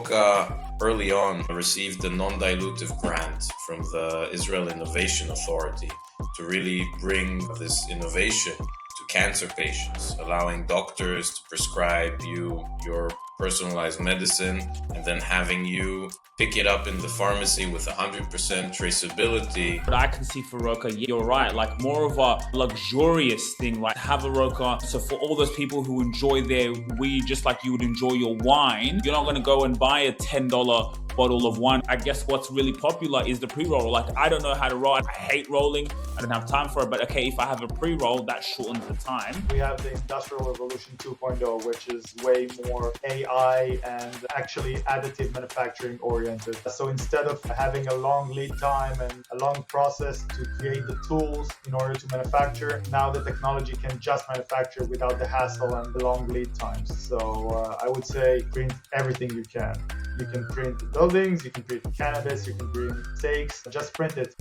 ROCA early on received a non-dilutive grant from the Israel Innovation Authority to really bring this innovation to cancer patients, allowing doctors to prescribe you your personalized medicine and then having you pick it up in the pharmacy with 100% traceability. But I can see for ROCA, you're right, like more of a luxurious thing, like have a ROCA. So for all those people who enjoy their weed just like you would enjoy your wine, you're not going to go and buy a $10 bottle of wine. I guess what's really popular is the pre-roll. Like, I don't know how to roll. I hate rolling. I don't have time for it. But okay, if I have a pre-roll, that shortens the time. We have the Industrial Revolution 2.0, which is way more AI and actually additive manufacturing oriented. So instead of having a long lead time and a long process to create the tools in order to manufacture, now the technology can just manufacture without the hassle and the long lead times. So I would say print everything you can. You can print buildings, you can print cannabis, you can print steaks, just print it.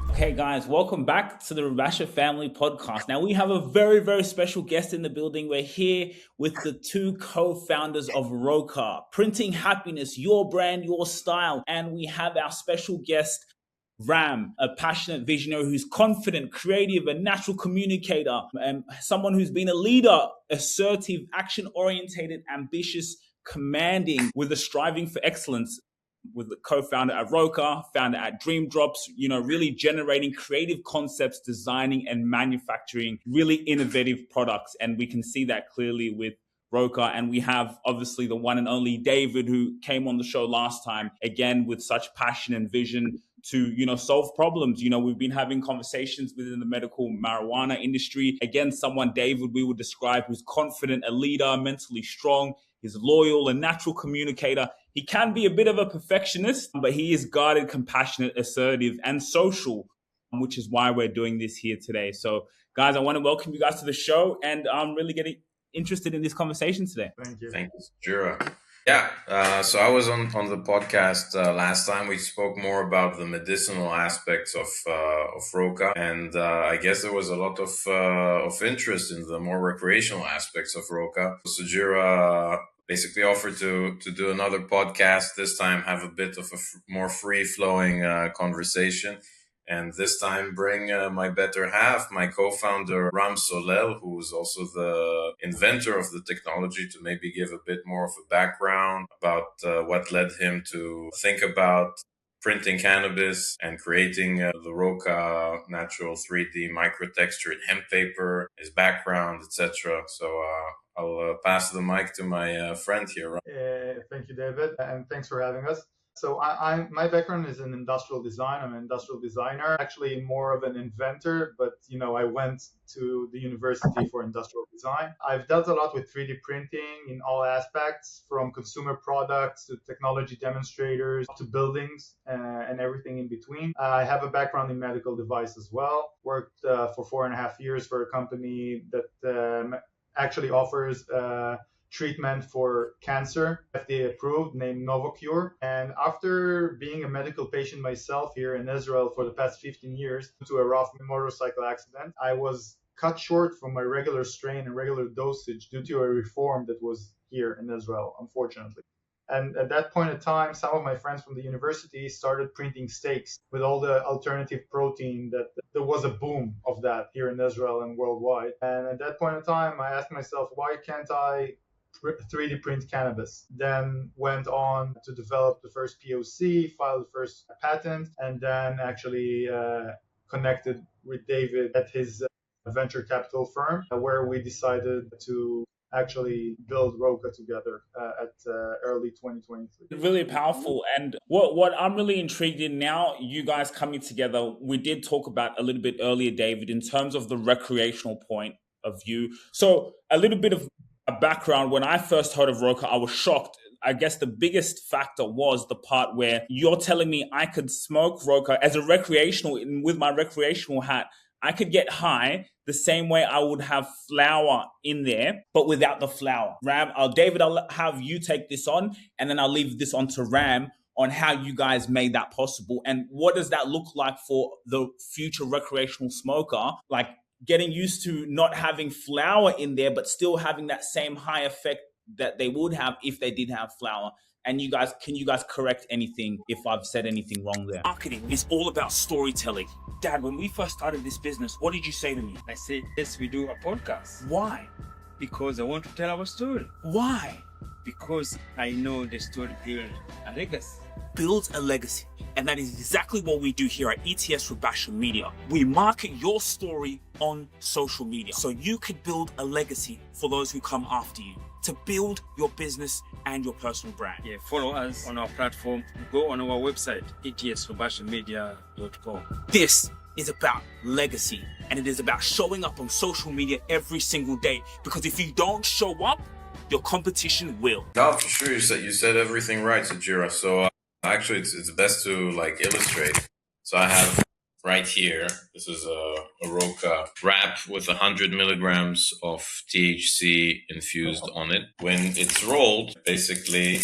Okay guys, welcome back to the Rabasha Family Podcast. Now we have a very, very special guest in the building. We're here with the two co-founders of ROCA, Printing Happiness, your brand, your style. And we have our special guest, Ram, a passionate visionary who's confident, creative, a natural communicator, and someone who's been a leader, assertive, action-orientated, ambitious, commanding, with a striving for excellence. With the co-founder at ROCA, founder at Dreamdrops, really generating creative concepts, designing and manufacturing really innovative products. And we can see that clearly with ROCA. And we have obviously the one and only David, who came on the show last time, again, with such passion and vision to, solve problems. We've been having conversations within the medical marijuana industry. Again, someone, David, we would describe who's confident, a leader, mentally strong, is loyal, a natural communicator. He can be a bit of a perfectionist, but he is guarded, compassionate, assertive, and social, which is why we're doing this here today. So, guys, I want to welcome you guys to the show, and I'm really getting interested in this conversation today. Thank you. Thank you, Jura. Yeah, so I was on the podcast last time. We spoke more about the medicinal aspects of ROCA, and I guess there was a lot of interest in the more recreational aspects of ROCA. So Jura basically offered to do another podcast, this time have a bit of a more free-flowing conversation. And this time bring my better half, my co-founder, Ram Solell, who is also the inventor of the technology, to maybe give a bit more of a background about what led him to think about printing cannabis and creating the ROCA natural 3D microtextured hemp paper, his background, etc. So I'll pass the mic to my friend here, Ram. Thank you, David, and thanks for having us. So my background is in industrial design. I'm an industrial designer, actually more of an inventor, but I went to the university for industrial design. I've dealt a lot with 3D printing in all aspects, from consumer products to technology demonstrators to buildings and everything in between. I have a background in medical device as well. Worked for 4.5 years for a company that actually offers treatment for cancer, FDA approved, named Novocure. And after being a medical patient myself here in Israel for the past 15 years, due to a rough motorcycle accident, I was cut short from my regular strain and regular dosage due to a reform that was here in Israel, unfortunately. And at that point in time, some of my friends from the university started printing steaks with all the alternative protein that there was a boom of that here in Israel and worldwide. And at that point in time, I asked myself, why can't I 3D print cannabis? Then went on to develop the first POC, filed the first patent, and then actually connected with David at his venture capital firm, where we decided to actually build ROCA together at early 2023. Really powerful. And what I'm really intrigued in now, you guys coming together, we did talk about a little bit earlier, David, in terms of the recreational point of view. So a little bit of a background, when I first heard of ROCA, I was shocked. I guess the biggest factor was the part where you're telling me I could smoke ROCA as a recreational, and with my recreational hat, I could get high the same way I would have flour in there, but without the flour. Ram, David, I'll have you take this on, and then I'll leave this on to Ram on how you guys made that possible. And what does that look like for the future recreational smoker? Like, getting used to not having flour in there, but still having that same high effect that they would have if they did have flour. And can you guys correct anything if I've said anything wrong there? Marketing is all about storytelling. Dad, when we first started this business, what did you say to me? I said, yes, we do a podcast. Why? Because I want to tell our story. Why? Because I know the story builds a legacy. Builds a legacy. And that is exactly what we do here at ETS Rubasha Media. We market your story on social media so you could build a legacy for those who come after you, to build your business and your personal brand. Yeah, follow us on our platform. Go on our website, etsrubashamedia.com. This is about legacy, and it is about showing up on social media every single day, because if you don't show up, your competition will. No, for sure. You said everything right, Sajira. So actually, it's best to like illustrate. So I have right here, this is a ROCA wrap with 100 milligrams of THC infused on it. When it's rolled, basically,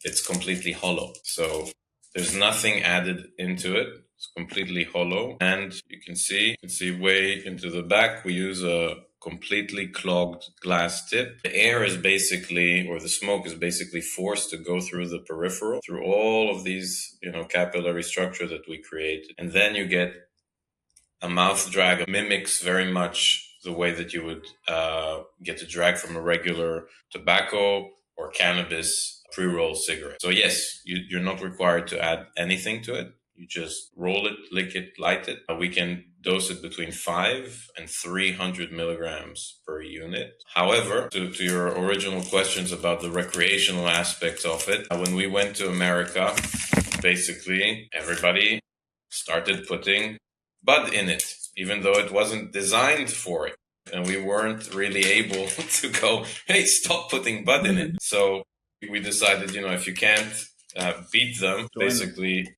it's completely hollow. So there's nothing added into it. It's completely hollow. And you can see way into the back, we use a completely clogged glass tip. The air is basically, or the smoke is basically forced to go through the peripheral, through all of these, capillary structure that we created. And then you get a mouth drag. It mimics very much the way that you would get a drag from a regular tobacco or cannabis pre-roll cigarette. So yes, you're not required to add anything to it. You just roll it, lick it, light it. We can dose it between 5 and 300 milligrams per unit. However, to your original questions about the recreational aspects of it, when we went to America, basically everybody started putting bud in it, even though it wasn't designed for it. And we weren't really able to go, hey, stop putting bud in it. So we decided, if you can't beat them,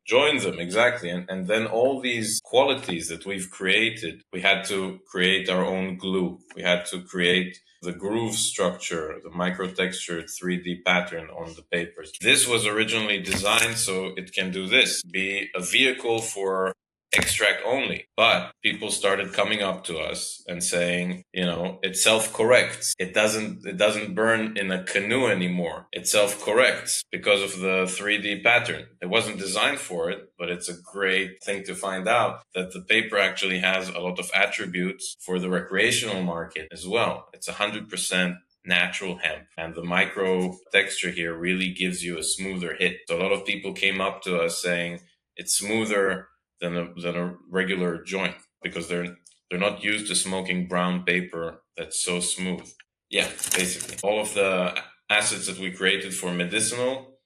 join them. Exactly. And then all these qualities that we've created, we had to create our own glue. We had to create the groove structure, the micro-textured 3D pattern on the papers. This was originally designed so it can do this, be a vehicle for extract only. But people started coming up to us and saying, it self-corrects. It doesn't burn in a canoe anymore. It self-corrects because of the 3D pattern. It wasn't designed for it, but it's a great thing to find out that the paper actually has a lot of attributes for the recreational market as well. It's 100% natural hemp, and the micro texture here really gives you a smoother hit. So a lot of people came up to us saying it's smoother than a regular joint because they're not used to smoking brown paper that's so smooth. Yeah, basically all of the assets that we created for medicinal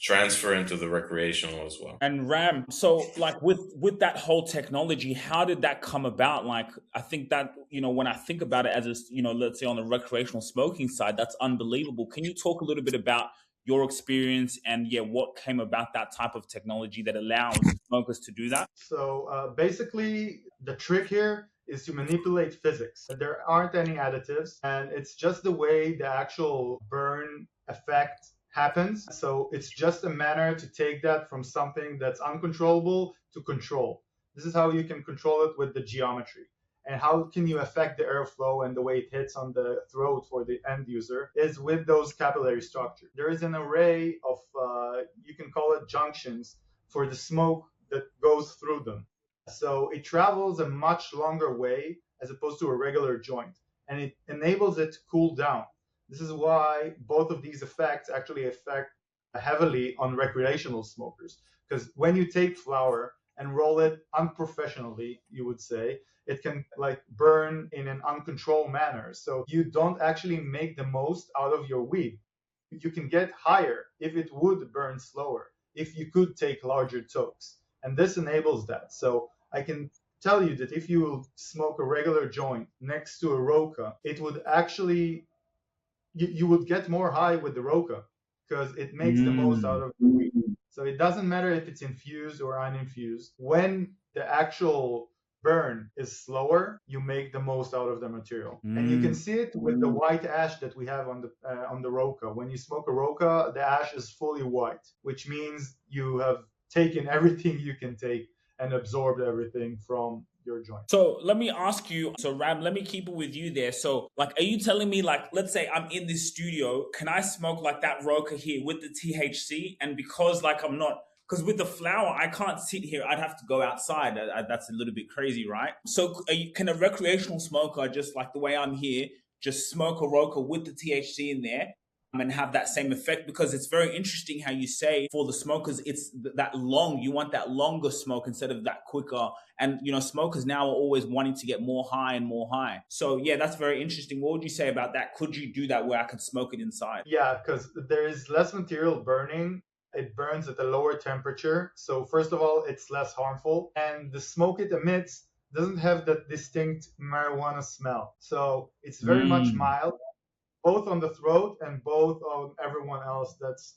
transfer into the recreational as well. And Ram, so like with that whole technology, how did that come about? Like, I think that, when I think about it as a, let's say on the recreational smoking side, that's unbelievable. Can you talk a little bit about your experience and what came about that type of technology that allows smokers to do that? So basically the trick here is to manipulate physics. There aren't any additives, and it's just the way the actual burn effect happens. So it's just a manner to take that from something that's uncontrollable to control. This is how you can control it with the geometry. And how can you affect the airflow and the way it hits on the throat for the end user is with those capillary structures. There is an array of, you can call it junctions, for the smoke that goes through them. So it travels a much longer way as opposed to a regular joint, and it enables it to cool down. This is why both of these effects actually affect heavily on recreational smokers. Because when you take flour and roll it unprofessionally, you would say, it can burn in an uncontrolled manner. So you don't actually make the most out of your weed. You can get higher if it would burn slower, if you could take larger tokes. And this enables that. So I can tell you that if you smoke a regular joint next to a ROCA, it would actually, you would get more high with the ROCA because it makes the most out of the weed. So it doesn't matter if it's infused or uninfused. When the actual burn is slower, you make the most out of the material. And you can see it with the white ash that we have on the ROCA. When you smoke a ROCA, the ash is fully white, which means you have taken everything you can take and absorb everything from your joint. So let me ask you, so Ram, let me keep it with you there. So like, are you telling me like, let's say I'm in this studio, can I smoke like that ROCA here with the THC? And because like I'm not, because with the flower, I can't sit here. I'd have to go outside. That's a little bit crazy, right? So can a recreational smoker, just like the way I'm here, just smoke a ROCA with the THC in there and have that same effect? Because it's very interesting how you say for the smokers, it's that long, you want that longer smoke instead of that quicker. And, you know, smokers now are always wanting to get more high and more high. So yeah, that's very interesting. What would you say about that? Could you do that where I could smoke it inside? Yeah, because there is less material burning. It burns at a lower temperature. So first of all, it's less harmful. And the smoke it emits doesn't have that distinct marijuana smell. So it's very much mild, both on the throat and both on everyone else that's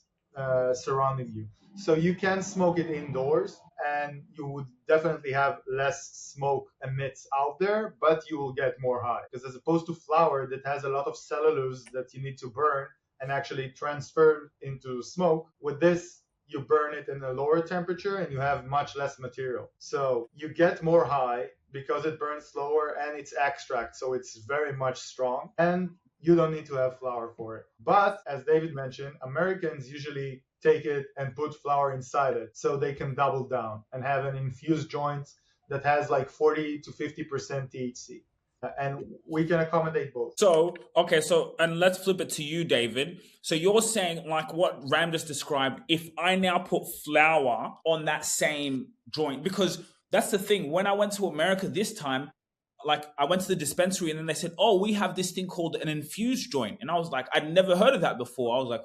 surrounding you. So you can smoke it indoors and you would definitely have less smoke emits out there, but you will get more high. Because as opposed to flower that has a lot of cellulose that you need to burn and actually transfer into smoke, with this, you burn it in a lower temperature and you have much less material. So you get more high because it burns slower and it's extract, so it's very much strong. And you don't need to have flour for it. But as David mentioned, Americans usually take it and put flour inside it so they can double down and have an infused joint that has like 40 to 50% THC. And we can accommodate both. So, okay, so, and let's flip it to you, David. So you're saying like what Ram just described, if I now put flour on that same joint, because that's the thing, when I went to America this time, like I went to the dispensary and then they said, oh, we have this thing called an infused joint. And I was like, I'd never heard of that before. I was like,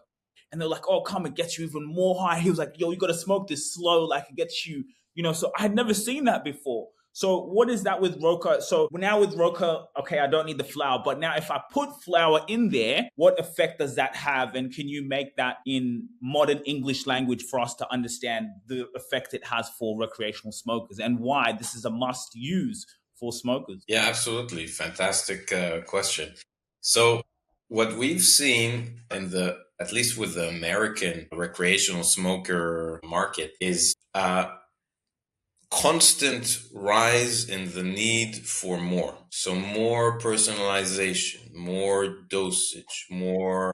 and they're like, oh, come, it gets you even more high. He was like, yo, you got to smoke this slow, like it gets you, you know, so I had never seen that before. So what is that with ROCA? So now with ROCA, okay, I don't need the flour, but now if I put flour in there, what effect does that have? And can you make that in modern English language for us to understand the effect it has for recreational smokers and why this is a must use for smokers? Yeah, absolutely. Fantastic question. So what we've seen in at least with the American recreational smoker market is constant rise in the need for more. So more personalization, more dosage, more,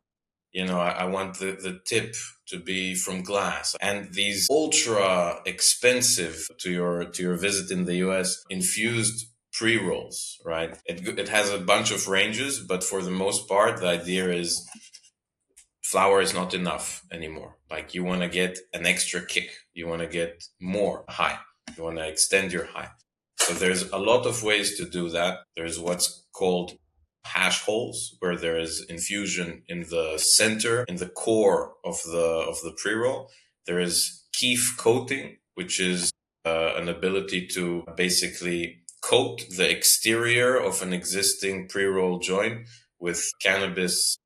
you know, I want the tip to be from glass. And these ultra expensive to your visit in the US infused pre-rolls, right? It has a bunch of ranges, but for the most part, the idea is flour is not enough anymore. Like you want to get an extra kick. You want to get more high. You want to extend your high. So there's a lot of ways to do that. There's what's called hash holes, where there is infusion in the center, in the core of the pre-roll. There is keef coating, which is an ability to basically coat the exterior of an existing pre-roll joint with cannabis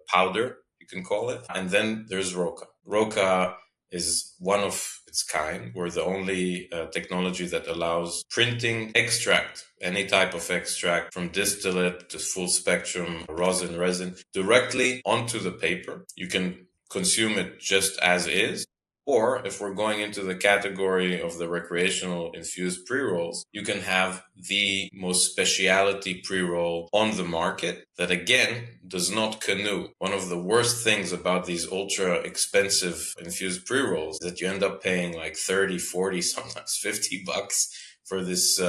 powder, you can call it. And then there's ROCA. ROCA is one of its kind. We're the only technology that allows printing extract, any type of extract, from distillate to full spectrum rosin, resin, directly onto the paper. You can consume it just as is. Or if we're going into the category of the recreational infused pre-rolls, you can have the most specialty pre-roll on the market that, again, does not canoe. One of the worst things about these ultra expensive infused pre-rolls is that you end up paying like 30, 40, sometimes $50 for this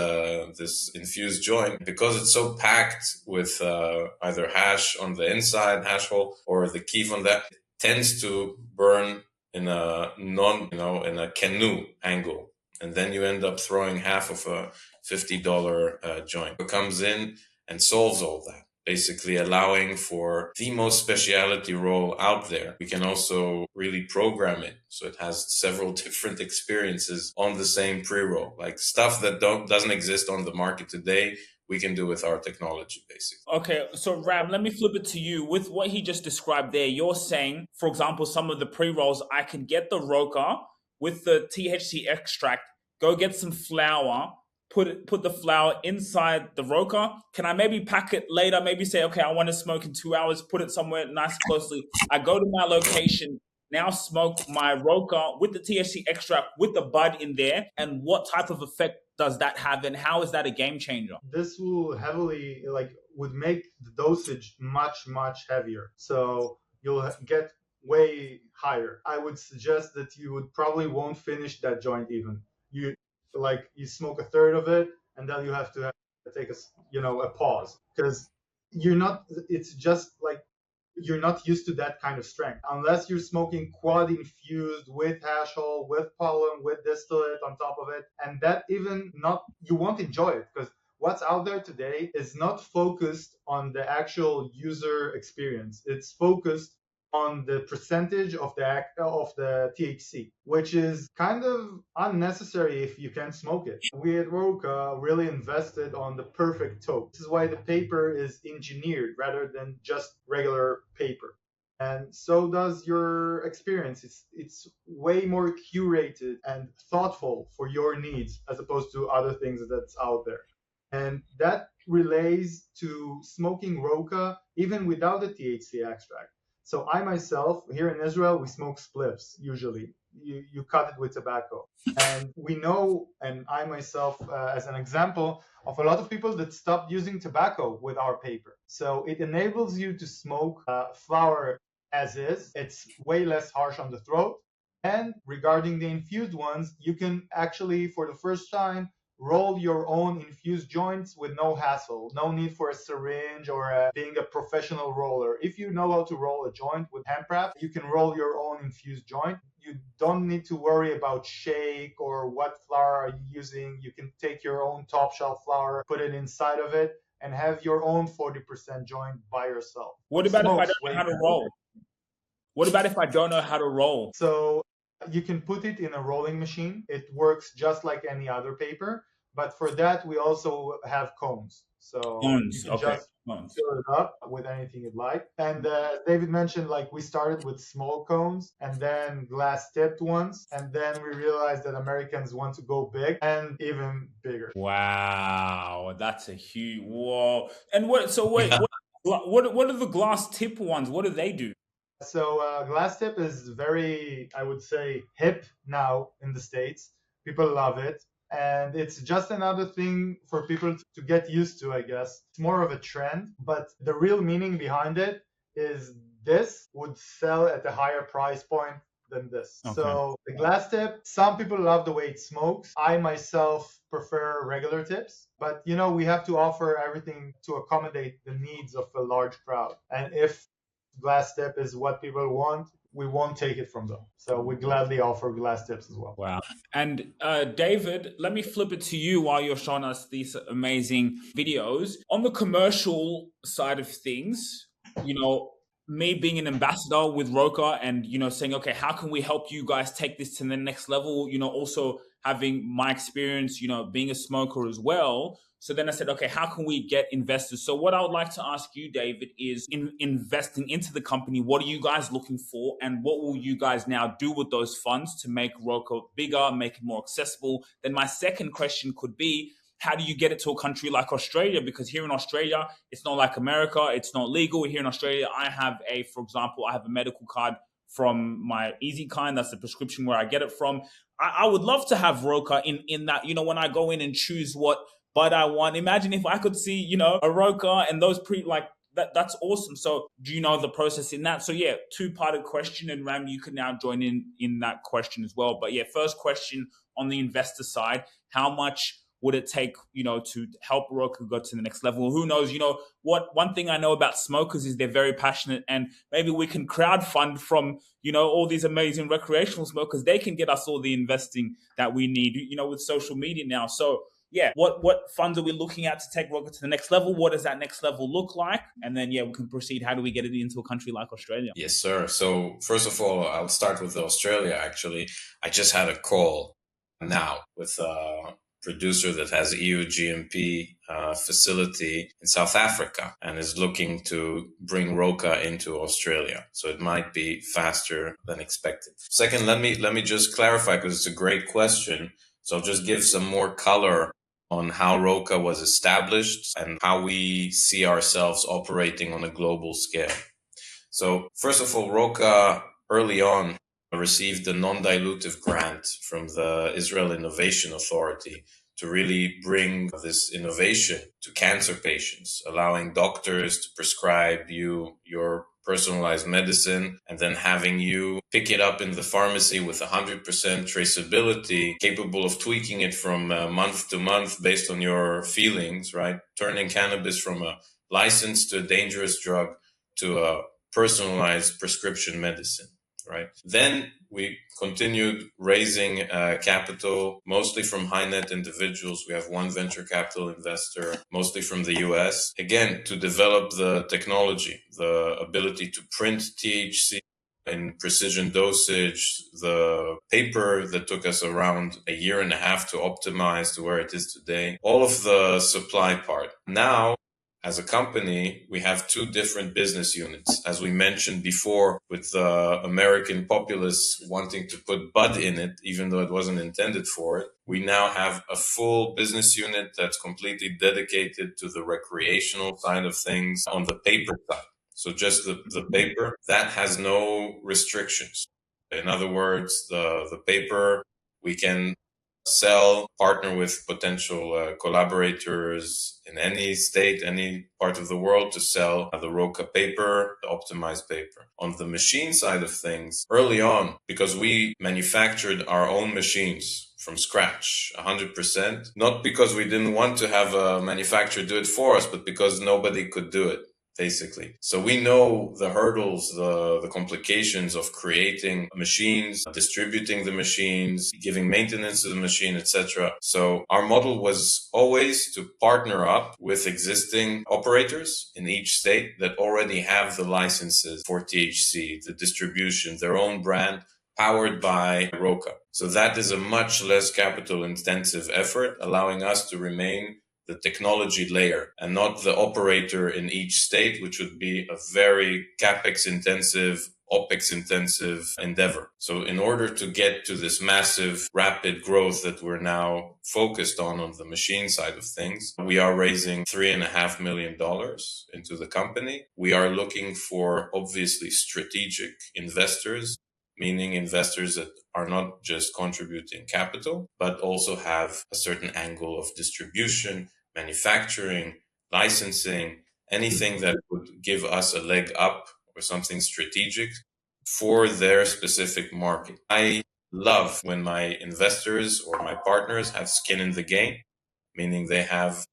infused joint, because it's so packed with either hash on the inside, hash hole, or the keef on that. It tends to burn in a in a canoe angle. And then you end up throwing half of a $50 joint. It comes in and solves all that, basically allowing for the most specialty roll out there. We can also really program it, so it has several different experiences on the same pre-roll, like stuff that doesn't exist on the market today. We can do with our technology, basically. Okay, so Ram, let me flip it to you. With what he just described there, you're saying, for example, some of the pre-rolls, I can get the ROCA with the THC extract, go get some flour, put the flour inside the ROCA. Can I maybe pack it later? Maybe say, okay, I want to smoke in 2 hours, put it somewhere nice closely. I go to my location, now smoke my ROCA with the THC extract with the bud in there, and what type of effect does that have, and how is that a game changer? This will heavily would make the dosage much heavier, so you'll get way higher. I would suggest that you would probably won't finish that joint even. You smoke a third of it, and then you have to take a pause, because it's just like you're not used to that kind of strength unless you're smoking quad infused with hash oil, with pollen, with distillate on top of it. And that you won't enjoy it, because what's out there today is not focused on the actual user experience. It's focused on the percentage of the THC, which is kind of unnecessary if you can't smoke it. We at ROCA really invested on the perfect toke. This is why the paper is engineered rather than just regular paper. And so does your experience. It's way more curated and thoughtful for your needs as opposed to other things that's out there. And that relates to smoking ROCA even without the THC extract. So I myself, here in Israel, we smoke spliffs usually. You cut it with tobacco. And we know, and I myself, as an example, of a lot of people that stopped using tobacco with our paper. So it enables you to smoke flower as is. It's way less harsh on the throat. And regarding the infused ones, you can actually, for the first time, roll your own infused joints with no hassle. No need for a syringe or being a professional roller. If you know how to roll a joint with hemp wrap, you can roll your own infused joint. You don't need to worry about shake or what flour are you using. You can take your own top shelf flour, put it inside of it, and have your own 40% joint by yourself. What about if I don't know how to roll? What about if I don't know how to roll? So you can put it in a rolling machine. It works just like any other paper. But for that, we also have cones. So you can just fill it up with anything you'd like. And David mentioned, we started with small cones and then glass tipped ones. And then we realized that Americans want to go big and even bigger. Wow, that's a huge, whoa. And what are the glass tip ones? What do they do? So glass tip is very, I would say, hip now in the States. People love it. And it's just another thing for people to get used to, I guess. It's more of a trend, but the real meaning behind it is this would sell at a higher price point than this. Okay. So the glass tip, some people love the way it smokes. I myself prefer regular tips, but we have to offer everything to accommodate the needs of a large crowd. And if glass tip is what people want, we won't take it from them. So we gladly offer glass tips as well. Wow. And David, let me flip it to you while you're showing us these amazing videos. On the commercial side of things, me being an ambassador with ROCA and, saying, okay, how can we help you guys take this to the next level? Also having my experience, being a smoker as well. So then I said, okay, how can we get investors? So what I would like to ask you, David, is in investing into the company, what are you guys looking for? And what will you guys now do with those funds to make ROCA bigger, make it more accessible? Then my second question could be, how do you get it to a country like Australia? Because here in Australia, it's not like America. It's not legal. Here in Australia, for example, I have a medical card from my Easy Kind. That's the prescription where I get it from. I would love to have ROCA in that, when I go in and choose what bud I want. Imagine if I could see, a ROCA and those that's awesome. So do you know the process in that? So yeah, two-parted question, and Ram, you can now join in that question as well. But yeah, first question on the investor side, how much would it take, to help ROCA go to the next level? Who knows, one thing I know about smokers is they're very passionate, and maybe we can crowdfund from, all these amazing recreational smokers. They can get us all the investing that we need, with social media now. So yeah, what funds are we looking at to take ROCA to the next level? What does that next level look like? And then, we can proceed. How do we get it into a country like Australia? Yes, sir. So first of all, I'll start with Australia, actually. I just had a call now with a producer that has EU GMP facility in South Africa and is looking to bring ROCA into Australia. So it might be faster than expected. Second, let me just clarify, because it's a great question. So I'll just give some more color on how ROCA was established and how we see ourselves operating on a global scale. So first of all, ROCA early on received a non-dilutive grant from the Israel Innovation Authority to really bring this innovation to cancer patients, allowing doctors to prescribe you your personalized medicine and then having you pick it up in the pharmacy with 100% traceability, capable of tweaking it from month to month based on your feelings, right? Turning cannabis from a license to a dangerous drug to a personalized prescription medicine. Right. Then we continued raising capital, mostly from high net individuals. We have one venture capital investor, mostly from the US, again, to develop the technology, the ability to print THC in precision dosage, the paper that took us around a year and a half to optimize to where it is today, all of the supply part. Now, as a company, we have two different business units. As we mentioned before, with the American populace wanting to put bud in it, even though it wasn't intended for it, we now have a full business unit that's completely dedicated to the recreational side of things on the paper side. So just the paper, that has no restrictions. In other words, the paper, we can sell, partner with potential collaborators in any state, any part of the world to sell the ROCA paper, the optimized paper. On the machine side of things, early on, because we manufactured our own machines from scratch, 100%, not because we didn't want to have a manufacturer do it for us, but because nobody could do it, basically. So we know the hurdles, the complications of creating machines, distributing the machines, giving maintenance to the machine, etc. So our model was always to partner up with existing operators in each state that already have the licenses for THC, the distribution, their own brand, powered by ROCA. So that is a much less capital intensive effort, allowing us to remain the technology layer and not the operator in each state, which would be a very capex intensive, opex intensive endeavor. So in order to get to this massive, rapid growth that we're now focused on the machine side of things, we are raising $3.5 million into the company. We are looking for obviously strategic investors, meaning investors that are not just contributing capital, but also have a certain angle of distribution, manufacturing, licensing, anything that would give us a leg up or something strategic for their specific market. I love when my investors or my partners have skin in the game, meaning they have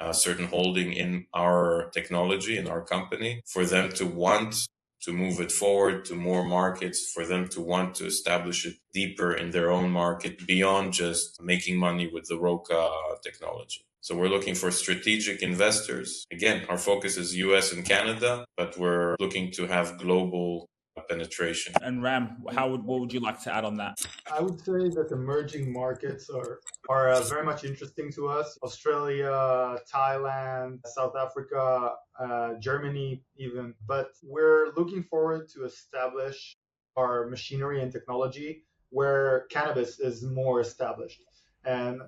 a certain holding in our technology, in our company, for them to want to move it forward to more markets, for them to want to establish it deeper in their own market beyond just making money with the ROCA technology. So we're looking for strategic investors. Again, our focus is US and Canada, but we're looking to have global penetration. And Ram, what would you like to add on that? I would say that emerging markets are very much interesting to us. Australia, Thailand, South Africa, Germany even. But we're looking forward to establish our machinery and technology where cannabis is more established. And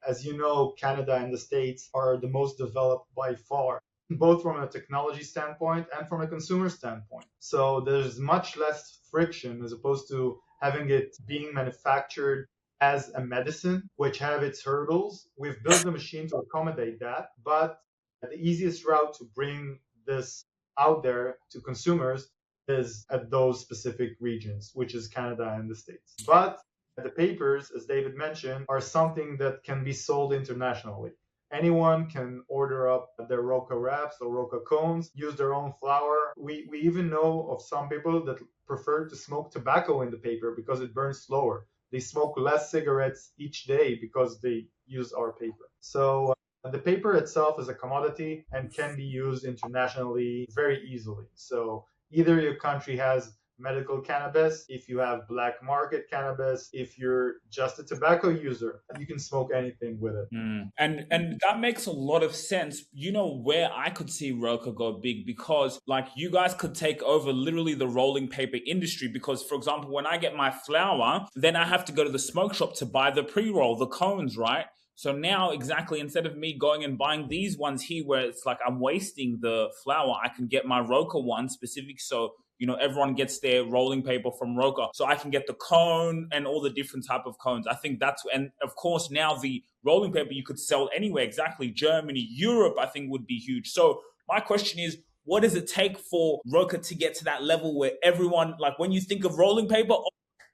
as you know, Canada and the States are the most developed by far, both from a technology standpoint and from a consumer standpoint. So there's much less friction as opposed to having it being manufactured as a medicine, which have its hurdles. We've built the machine to accommodate that, but the easiest route to bring this out there to consumers is at those specific regions, which is Canada and the States. But the papers, as David mentioned, are something that can be sold internationally. Anyone can order up their ROCA wraps or ROCA cones, use their own flour. We even know of some people that prefer to smoke tobacco in the paper because it burns slower. They smoke less cigarettes each day because they use our paper. So the paper itself is a commodity and can be used internationally very easily. So either your country has medical cannabis, if you have black market cannabis, if you're just a tobacco user, you can smoke anything with it. And that makes a lot of sense. You know where I could see ROCA go big, because like you guys could take over literally the rolling paper industry, because for example, when I get my flour, then I have to go to the smoke shop to buy the pre-roll, the cones, right? So now exactly, instead of me going and buying these ones here where it's like I'm wasting the flour, I can get my ROCA one specific. So everyone gets their rolling paper from ROCA, so I can get the cone and all the different type of cones. I think and of course now the rolling paper you could sell anywhere. Exactly. Germany, Europe, I think would be huge. So my question is, what does it take for ROCA to get to that level where everyone, like when you think of rolling paper,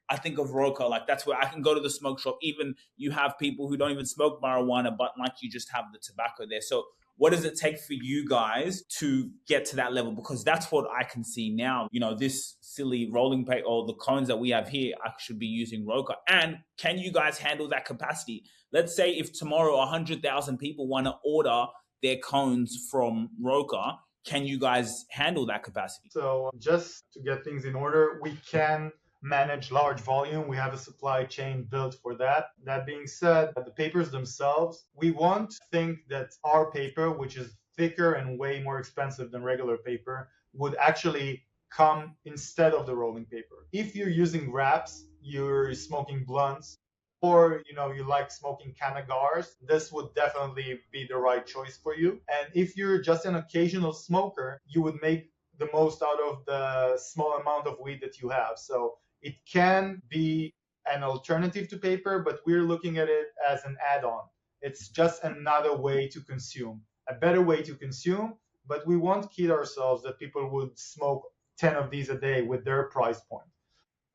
I think of ROCA, like that's where I can go to the smoke shop. Even you have people who don't even smoke marijuana, but like you just have the tobacco there. So what does it take for you guys to get to that level? Because that's what I can see now. This silly rolling paper or the cones that we have here, I should be using ROCA. And can you guys handle that capacity? Let's say if tomorrow 100,000 people want to order their cones from ROCA, can you guys handle that capacity? So just to get things in order, we can manage large volume. We have a supply chain built for that. That being said, the papers themselves, we want to think that our paper, which is thicker and way more expensive than regular paper, would actually come instead of the rolling paper. If you're using wraps, you're smoking blunts, or you like smoking cannagars, this would definitely be the right choice for you. And if you're just an occasional smoker, you would make the most out of the small amount of weed that you have. So it can be an alternative to paper, but we're looking at it as an add-on. It's just another way to consume, a better way to consume, but we won't kid ourselves that people would smoke 10 of these a day with their price point.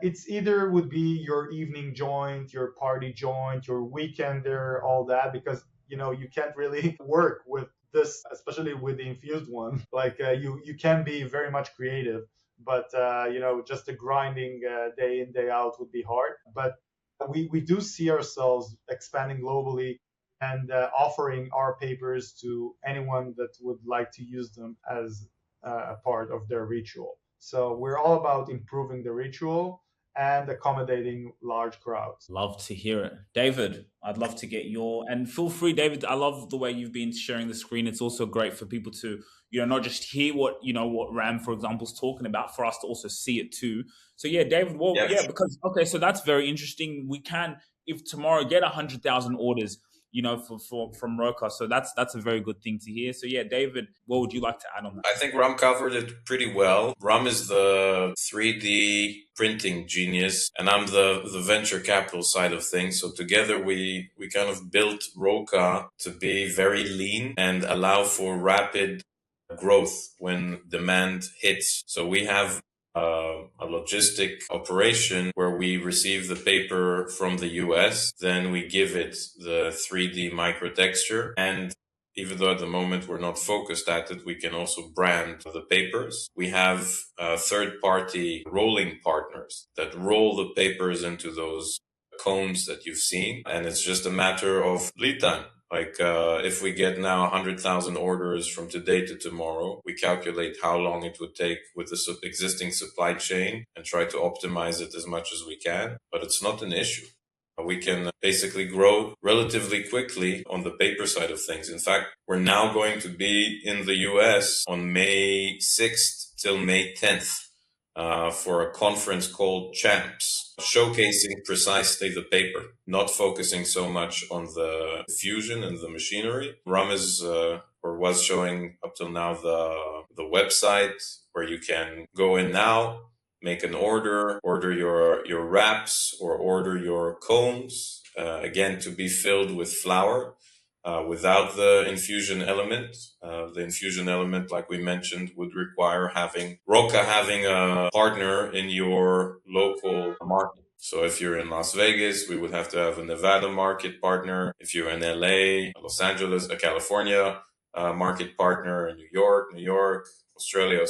It's either would be your evening joint, your party joint, your weekender, all that, because you can't really work with this, especially with the infused one. Like you can be very much creative, but just the grinding day in, day out would be hard. But we do see ourselves expanding globally and offering our papers to anyone that would like to use them as a part of their ritual. So we're all about improving the ritual and accommodating large crowds. Love to hear it. David, I'd love to get and feel free, David, I love the way you've been sharing the screen. It's also great for people to, not just hear what Ram, for example, is talking about, for us to also see it too. So yeah, David, because, okay, so that's very interesting. We can, if tomorrow, get 100,000 orders, from ROCA. So that's a very good thing to hear. So yeah, David, what would you like to add on that? I think Ram covered it pretty well. Ram is the 3D printing genius, and I'm the venture capital side of things. So together we kind of built ROCA to be very lean and allow for rapid growth when demand hits. So we have a logistic operation where we receive the paper from the US, then we give it the 3D microtexture, and even though at the moment we're not focused at it, we can also brand the papers. We have third-party rolling partners that roll the papers into those cones that you've seen, and it's just a matter of lead time. Like if we get now 100,000 orders from today to tomorrow, we calculate how long it would take with the existing supply chain and try to optimize it as much as we can. But it's not an issue. We can basically grow relatively quickly on the paper side of things. In fact, we're now going to be in the US on May 6th till May 10th for a conference called Champs, showcasing precisely the paper, not focusing so much on the fusion and the machinery. Ram is or was showing up till now the website where you can go in now, make an order your wraps or order your cones, again, to be filled with flour without the infusion element. The infusion element, like we mentioned, would require ROCA having a partner in your local market. So if you're in Las Vegas, we would have to have a Nevada market partner. If you're in LA, Los Angeles, California market partner, in New York, Australia.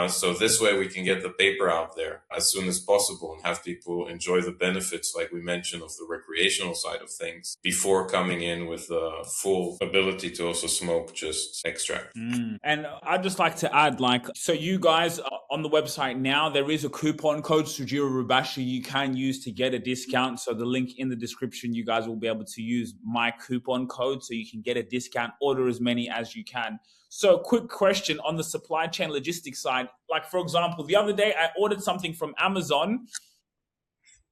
So this way we can get the paper out there as soon as possible and have people enjoy the benefits, like we mentioned, of the recreational side of things before coming in with the full ability to also smoke just extract. And I'd just like to add, so you guys on the website now, there is a coupon code, Sujira Rubasha, you can use to get a discount. So the link in the description, you guys will be able to use my coupon code so you can get a discount, order as many as you can. So quick question on the supply chain logistics side. Like, for example, the other day I ordered something from Amazon.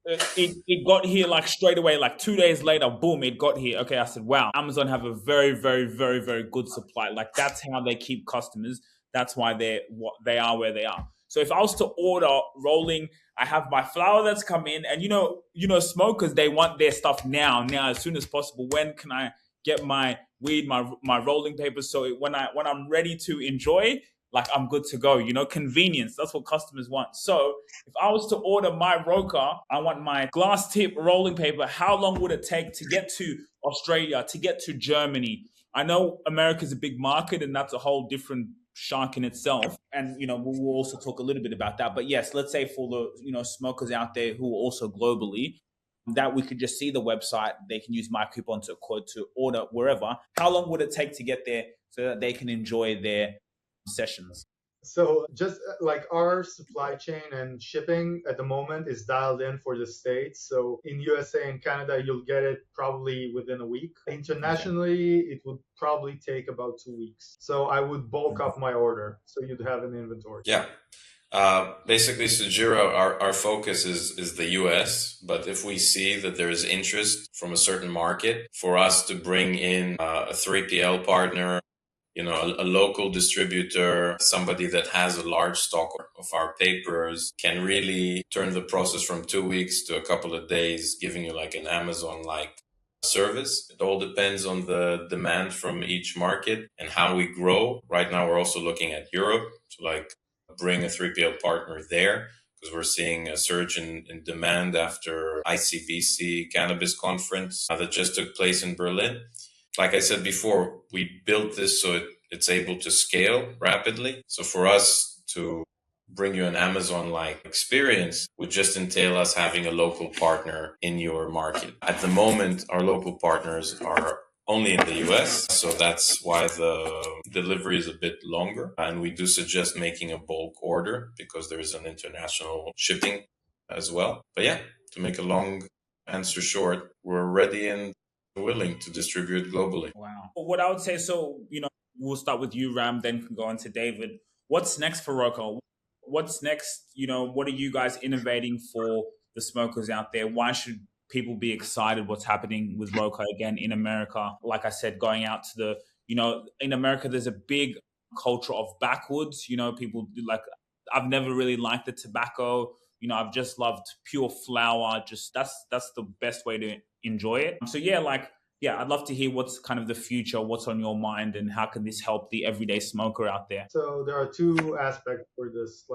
It got here straight away, 2 days later, boom, it got here. Okay, I said, wow, Amazon have a very, very, very, very good supply. That's how they keep customers. That's why they are where they are. So if I was to order rolling, I have my flower that's come in, and smokers, they want their stuff now, as soon as possible. When can I get my weed, my rolling papers? So when I'm ready to enjoy, like, I'm good to go. Convenience. That's what customers want. So if I was to order my ROCA, I want my glass tip rolling paper. How long would it take to get to Australia, to get to Germany? I know America's a big market, and that's a whole different shark in itself. And, we'll also talk a little bit about that. But yes, let's say for the, smokers out there who are also globally, that we could just see the website. They can use my coupon code to order wherever. How long would it take to get there so that they can enjoy their sessions? So just like our supply chain and shipping at the moment is dialed in for the States. So in USA and Canada, you'll get it probably within a week. Internationally, it would probably take about 2 weeks. So I would bulk up my order so you'd have an inventory. Yeah. Basically, Sujiro, our focus is the US, but if we see that there is interest from a certain market for us to bring in a 3PL partner, a local distributor, somebody that has a large stock of our papers, can really turn the process from 2 weeks to a couple of days, giving you like an Amazon-like service. It all depends on the demand from each market and how we grow. Right now, we're also looking at Europe to bring a 3PL partner there, because we're seeing a surge in demand after ICBC Cannabis Conference that just took place in Berlin. Like I said before, we built this so it's able to scale rapidly. So for us to bring you an Amazon-like experience would just entail us having a local partner in your market. At the moment, our local partners are only in the US, so that's why the delivery is a bit longer. And we do suggest making a bulk order because there is an international shipping as well. But yeah, to make a long answer short, we're ready and willing to distribute globally. Wow. What I would say, so, we'll start with you, Ram, then can go on to David. What's next for ROCA? What's next? What are you guys innovating for the smokers out there? Why should people be excited what's happening with ROCA again in America? Like I said, going out to in America, there's a big culture of backwoods. People do I've never really liked the tobacco. I've just loved pure flower. Just that's the best way to enjoy it. So I'd love to hear what's kind of the future, what's on your mind, and how can this help the everyday smoker out there? So there are two aspects for this,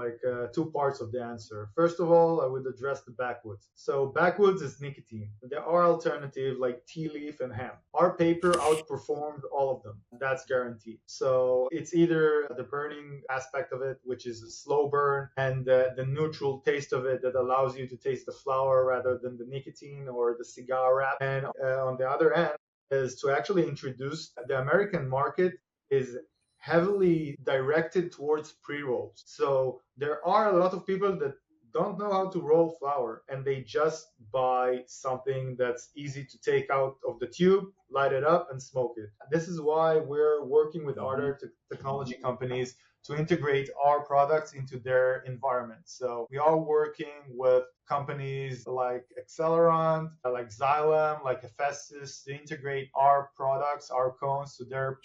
two parts of the answer. First of all, I would address the backwoods. So backwoods is nicotine. There are alternatives like tea leaf and hemp. Our paper outperformed all of them. That's guaranteed. So it's either the burning aspect of it, which is a slow burn, and the neutral taste of it that allows you to taste the flower rather than the nicotine or the cigar wrap. And on the other end, is to actually introduce the American market is heavily directed towards pre-rolls. So there are a lot of people that don't know how to roll flower and they just buy something that's easy to take out of the tube, light it up and smoke it. This is why we're working with other technology companies to integrate our products into their environment. So we are working with companies like Accelerant, like Xylem, like Hephaestus to integrate our products, our cones to their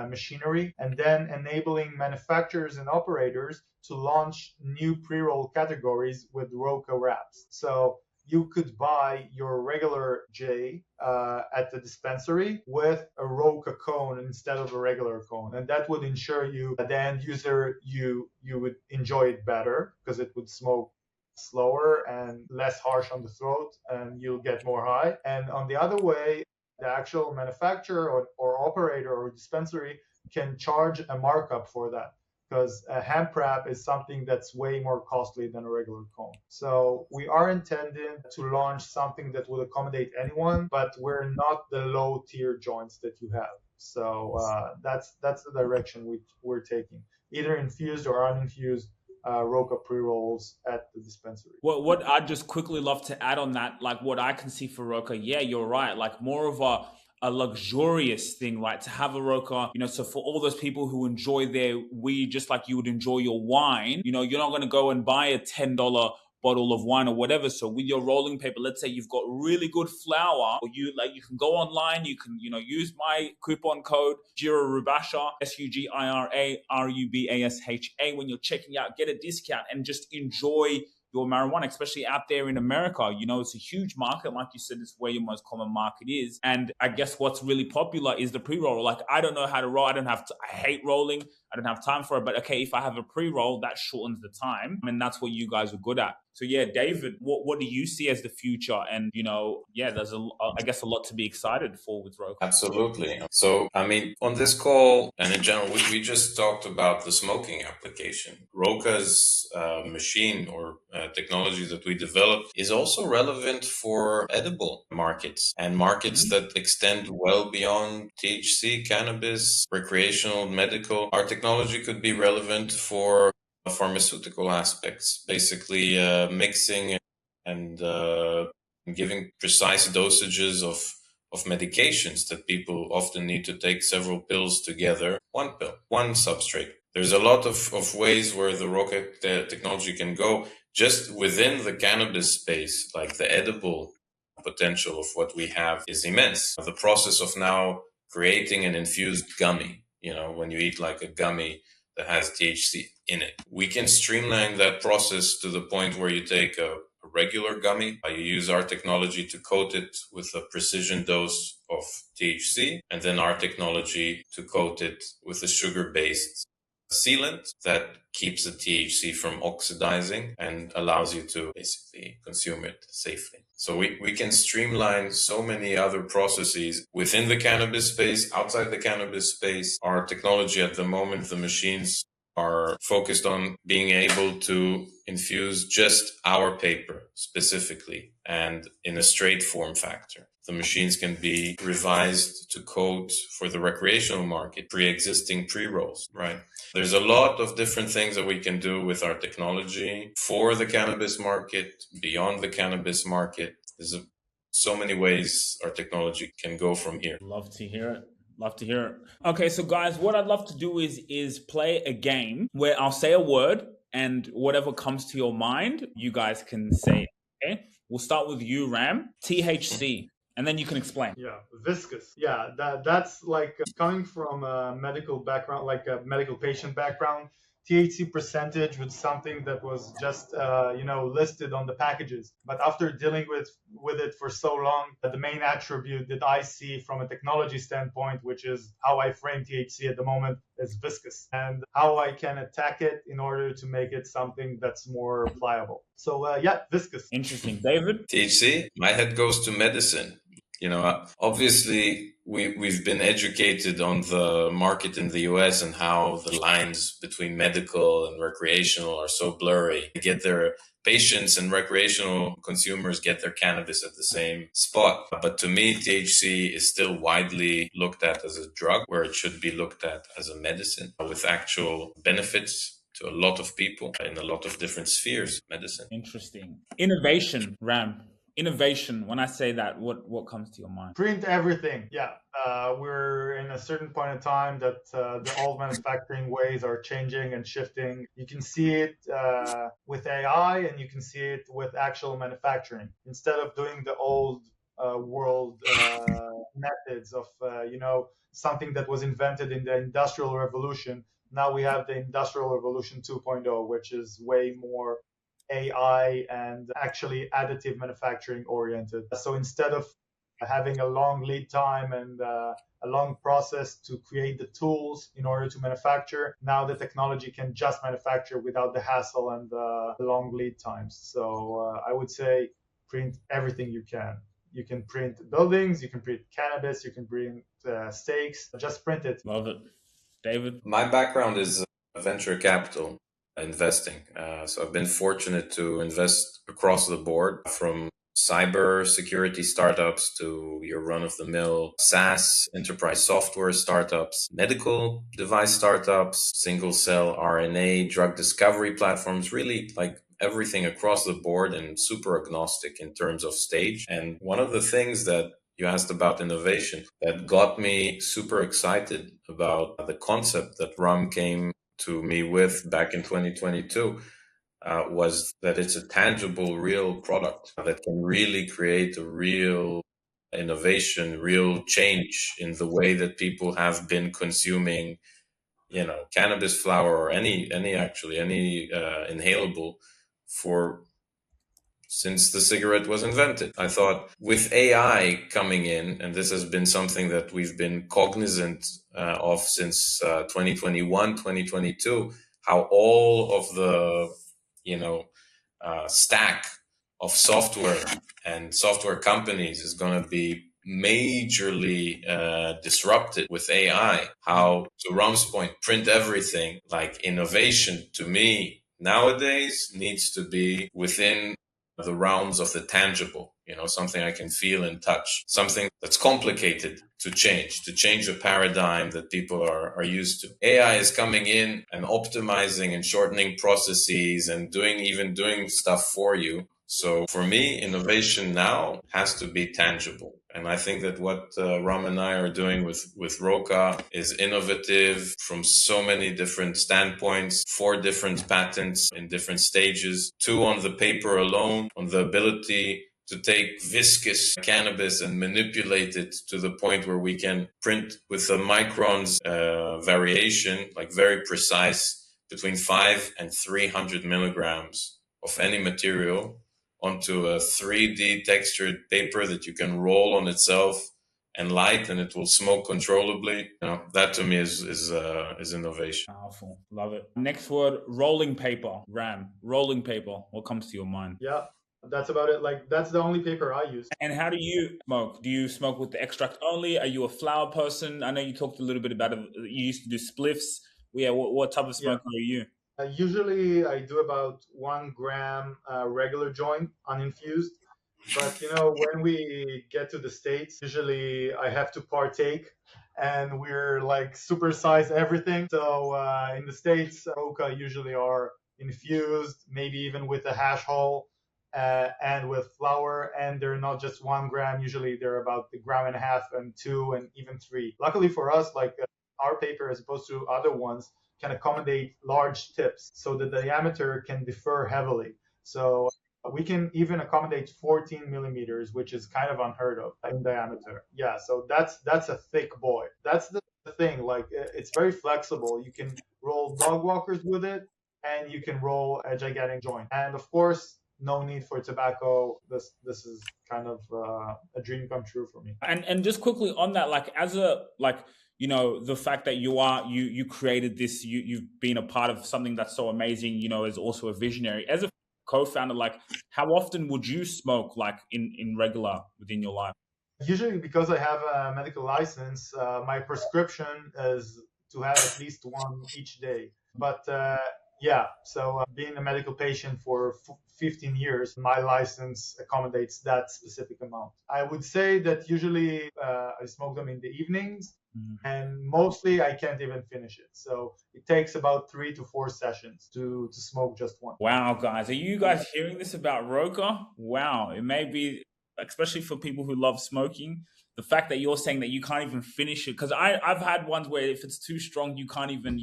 machinery, and then enabling manufacturers and operators to launch new pre-roll categories with ROCA wraps. So you could buy your regular J at the dispensary with a ROCA cone instead of a regular cone. And that would ensure you, at the end user, you would enjoy it better because it would smoke slower and less harsh on the throat and you'll get more high. And on the other way, the actual manufacturer or operator or dispensary can charge a markup for that, because a hemp wrap is something that's way more costly than a regular cone. So we are intending to launch something that will accommodate anyone, but we're not the low tier joints that you have. So that's the direction we're taking, either infused or uninfused ROCA pre-rolls at the dispensary. What I'd just quickly love to add on that, like what I can see for ROCA, yeah, you're right, like more of a luxurious thing, right? To have a ROCA, so for all those people who enjoy their weed just like you would enjoy your wine, you're not going to go and buy a $10 bottle of wine or whatever. So with your rolling paper, let's say you've got really good flour, or you can go online, you can use my coupon code Rubasha, SUGIRA when you're checking out, get a discount and just enjoy your marijuana, especially out there in America. It's a huge market. Like you said, it's where your most common market is. And I guess what's really popular is the pre-roll. Like, I don't know how to roll. I hate rolling. I don't have time for it. But okay, if I have a pre-roll, that shortens the time. And that's what you guys are good at. So yeah, David, what do you see as the future? And, there's I guess a lot to be excited for with ROCA. Absolutely. So, on this call and in general, we just talked about the smoking application. ROCA's machine or technology that we developed is also relevant for edible markets and markets that extend well beyond THC, cannabis, recreational, medical. Our technology could be relevant for pharmaceutical aspects, basically mixing and giving precise dosages of medications that people often need to take several pills together. One pill, one substrate. There's a lot of ways where the ROCA technology can go just within the cannabis space, like the edible potential of what we have is immense. The process of now creating an infused gummy, when you eat like a gummy that has THC in it, we can streamline that process to the point where you take a regular gummy, you use our technology to coat it with a precision dose of THC, and then our technology to coat it with a sugar-based sealant that keeps the THC from oxidizing and allows you to basically consume it safely. So we can streamline so many other processes within the cannabis space, outside the cannabis space. Our technology at the moment, the machines are focused on being able to infuse just our paper specifically and in a straight form factor. The machines can be revised to coat for the recreational market, pre-existing pre-rolls, right? There's a lot of different things that we can do with our technology for the cannabis market, beyond the cannabis market. There's so many ways our technology can go from here. Love to hear it. Okay, so guys, what I'd love to do is play a game where I'll say a word and whatever comes to your mind, you guys can say it, okay? We'll start with you, Ram. THC. And then you can explain. Yeah, viscous. Yeah, that's like coming from a medical background, like a medical patient background. THC percentage was something that was just listed on the packages. But after dealing with it for so long, the main attribute that I see from a technology standpoint, which is how I frame THC at the moment, is viscous, and how I can attack it in order to make it something that's more pliable. So viscous. Interesting. David? THC, my head goes to medicine. Obviously, we've been educated on the market in the US and how the lines between medical and recreational are so blurry. They get their patients and recreational consumers get their cannabis at the same spot. But to me, THC is still widely looked at as a drug, where it should be looked at as a medicine with actual benefits to a lot of people in a lot of different spheres of medicine. Interesting. Innovation, Ram. Innovation, when I say that, what comes to your mind? Print everything. Yeah. We're in a certain point in time that the old manufacturing ways are changing and shifting. You can see it with AI, and you can see it with actual manufacturing. Instead of doing the old world methods of something that was invented in the Industrial Revolution, now we have the Industrial Revolution 2.0, which is way more AI and actually additive manufacturing oriented. So instead of having a long lead time and a long process to create the tools in order to manufacture, now the technology can just manufacture without the hassle and the long lead times. So I would say print everything you can. You can print buildings, you can print cannabis, you can print steaks, just print it. Love it. David? My background is venture capital investing. So I've been fortunate to invest across the board, from cyber security startups to your run-of-the-mill SaaS enterprise software startups, medical device startups, single-cell RNA drug discovery platforms, really like everything across the board, and super agnostic in terms of stage. And one of the things that you asked about innovation that got me super excited about the concept that Ram came to me with back in 2022 was that it's a tangible, real product that can really create a real innovation, real change in the way that people have been consuming, cannabis flower or any inhalable for since the cigarette was invented. I thought with AI coming in, and this has been something that we've been cognizant of since 2021, 2022, how all of the, stack of software and software companies is going to be majorly disrupted with AI. How, to Ram's point, print everything, like innovation to me nowadays needs to be within the realms of the tangible, something I can feel and touch, something that's complicated to change the paradigm that people are used to. AI is coming in and optimizing and shortening processes and doing stuff for you. So for me, innovation now has to be tangible. And I think that what Ram and I are doing with ROCA is innovative from so many different standpoints, 4 different patents in different stages, 2 on the paper alone, on the ability to take viscous cannabis and manipulate it to the point where we can print with a microns variation, like very precise, between 5 and 300 milligrams of any material onto a 3D textured paper that you can roll on itself and light, and it will smoke controllably. That to me is innovation. Powerful. Love it. Next word, rolling paper. Ram, rolling paper. What comes to your mind? Yeah, that's about it. Like, that's the only paper I use. And how do you smoke? Do you smoke with the extract only? Are you a flower person? I know you talked a little bit about it. You used to do spliffs. Yeah, what type of smoker are you? Usually I do about 1 gram regular joint uninfused. But, when we get to the States, usually I have to partake and we're like supersize everything. So in the States, ROCA usually are infused, maybe even with a hash hull and with flour. And they're not just 1 gram. Usually they're about 1.5 grams and 2 and even 3. Luckily for us, like our paper, as opposed to other ones, can accommodate large tips, so the diameter can differ heavily. So we can even accommodate 14 millimeters, which is kind of unheard of in diameter. Yeah, so that's a thick boy. That's the thing. Like, it's very flexible. You can roll dog walkers with it, and you can roll a gigantic joint. And of course, no need for tobacco. This is kind of a dream come true for me. And just quickly on that, the fact that you created this, you've been a part of something that's so amazing, as also a visionary. As a co-founder, like, how often would you smoke, like in regular within your life? Usually, because I have a medical license, my prescription is to have at least 1 each day. But so being a medical patient for 15 years, my license accommodates that specific amount. I would say that usually I smoke them in the evenings, and mostly I can't even finish it. So it takes about 3 to 4 sessions to smoke just one. Wow, guys. Are you guys hearing this about ROCA? Wow. It may be, especially for people who love smoking, the fact that you're saying that you can't even finish it, because I've had ones where if it's too strong, you can't even,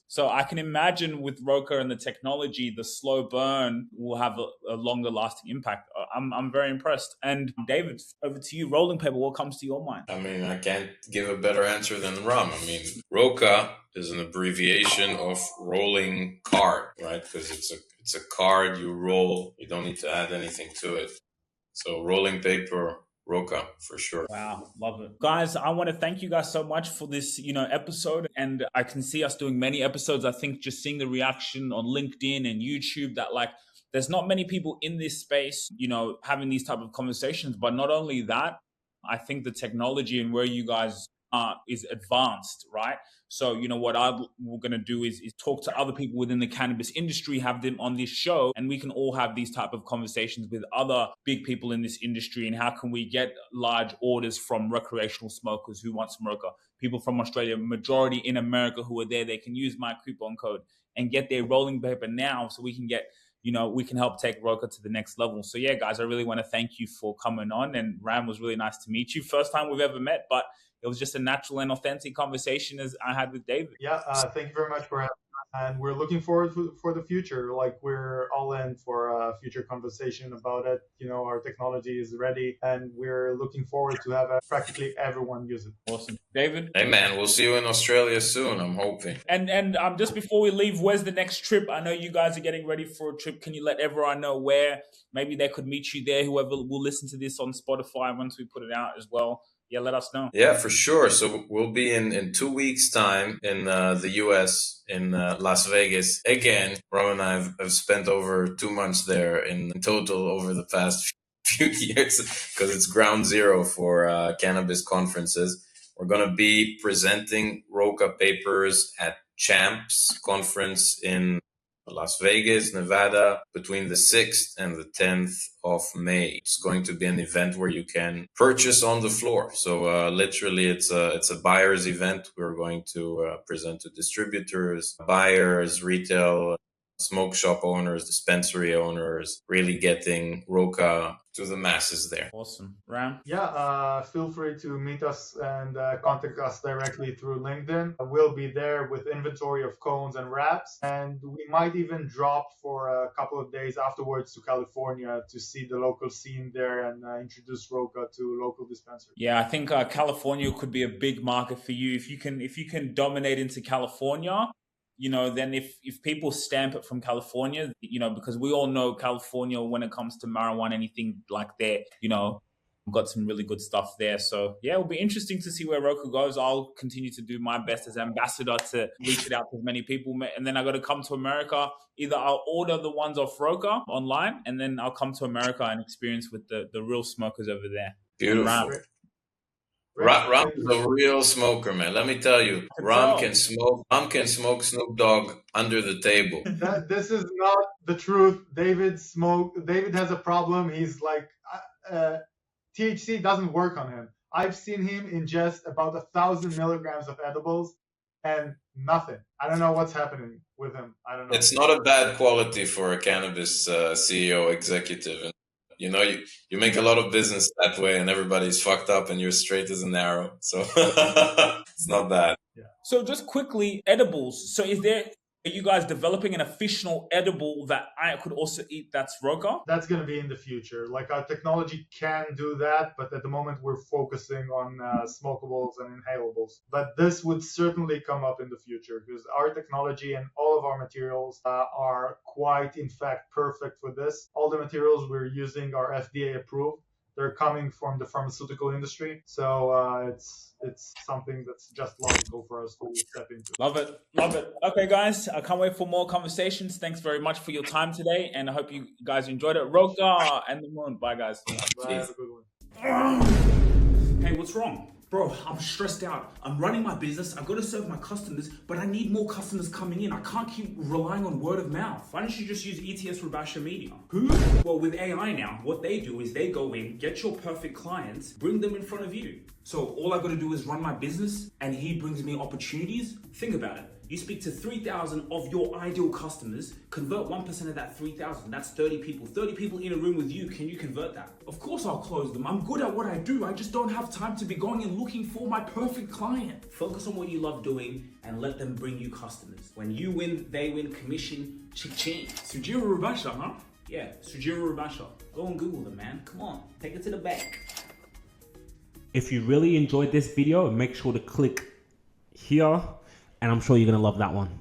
so I can imagine with ROCA and the technology, the slow burn will have a longer lasting impact. I'm very impressed. And David, over to you. Rolling paper, what comes to your mind? I mean, I can't give a better answer than Ram. I mean, ROCA is an abbreviation of rolling card, right? Because it's a card you roll. You don't need to add anything to it. So rolling paper, ROCA, for sure. Wow, love it. Guys, I want to thank you guys so much for this, episode. And I can see us doing many episodes. I think just seeing the reaction on LinkedIn and YouTube that, like, there's not many people in this space, having these type of conversations. But not only that, I think the technology and where you guys are is advanced, right? So, what we're going to do is talk to other people within the cannabis industry, have them on this show, and we can all have these type of conversations with other big people in this industry. And how can we get large orders from recreational smokers who want some ROCA? People from Australia, majority in America who are there, they can use my coupon code and get their rolling paper now, so we can get, we can help take ROCA to the next level. So yeah, guys, I really want to thank you for coming on. And Ram, was really nice to meet you. First time we've ever met, but it was just a natural and authentic conversation as I had with David. Yeah, thank you very much for having us. and we're looking forward for the future. Like, we're all in for a future conversation about it. Our technology is ready, and we're looking forward to have practically everyone use it. Awesome. David? Hey man, we'll see you in Australia soon, I'm hoping. And just before we leave, where's the next trip? I know you guys are getting ready for a trip. Can you let everyone know where? Maybe they could meet you there, whoever will listen to this on Spotify once we put it out as well. Yeah, let us know. Yeah, for sure. So we'll be in 2 weeks' time in the US, in Las Vegas. Again, Ram and I have spent over 2 months there in total over the past few years, because it's ground zero for cannabis conferences. We're going to be presenting ROCA papers at Champs conference in Las Vegas, Nevada, between the 6th and the 10th of May. It's going to be an event where you can purchase on the floor. So literally, it's a buyer's event. We're going to present to distributors, buyers, retail, smoke shop owners, dispensary owners, really getting ROCA to the masses there. Awesome. Ram? Yeah, feel free to meet us and contact us directly through LinkedIn. We'll be there with inventory of cones and wraps, and we might even drop for a couple of days afterwards to California to see the local scene there and introduce ROCA to local dispensaries. Yeah, I think California could be a big market for you. If you can dominate into California, then if people stamp it from California, because we all know California, when it comes to marijuana, anything like that, we've got some really good stuff there. So yeah, it'll be interesting to see where ROCA goes. I'll continue to do my best as ambassador to reach it out to as many people. And then I got to come to America. Either I'll order the ones off ROCA online, and then I'll come to America and experience with the real smokers over there. Beautiful. Ram is a real smoker, man. Let me tell you, Ram can smoke Snoop Dogg under the table. This is not the truth. David has a problem. He's like, THC doesn't work on him. I've seen him ingest about 1,000 milligrams of edibles and nothing. I don't know what's happening with him. I don't know. It's not a bad quality for a cannabis CEO executive. You make a lot of business that way, and everybody's fucked up, and you're straight as an arrow. So it's not bad. Yeah. So just quickly, edibles. So are you guys developing an official edible that I could also eat that's ROCA? That's going to be in the future. Like, our technology can do that, but at the moment we're focusing on smokables and inhalables. But this would certainly come up in the future, because our technology and all of our materials are quite, in fact, perfect for this. All the materials we're using are FDA approved. They're coming from the pharmaceutical industry. So it's something that's just logical for us to step into. Love it. Okay, guys, I can't wait for more conversations. Thanks very much for your time today, and I hope you guys enjoyed it. ROCA and the moon. Bye, guys. Bye, have a good one. Hey, what's wrong? Bro, I'm stressed out. I'm running my business. I've got to serve my customers, but I need more customers coming in. I can't keep relying on word of mouth. Why don't you just use ETS Rabasha Media? Who? Well, with AI now, what they do is they go in, get your perfect clients, bring them in front of you. So all I got to do is run my business, and he brings me opportunities. Think about it. You speak to 3,000 of your ideal customers, convert 1% of that 3,000. That's 30 people. 30 people in a room with you. Can you convert that? Of course I'll close them. I'm good at what I do. I just don't have time to be going and looking for my perfect client. Focus on what you love doing and let them bring you customers. When you win, they win. Commission, cha-ching. Sujira Rabasha, huh? Yeah, Sujira Rabasha. Go and Google them, man. Come on, take it to the bank. If you really enjoyed this video, make sure to click here, and I'm sure you're going to love that one.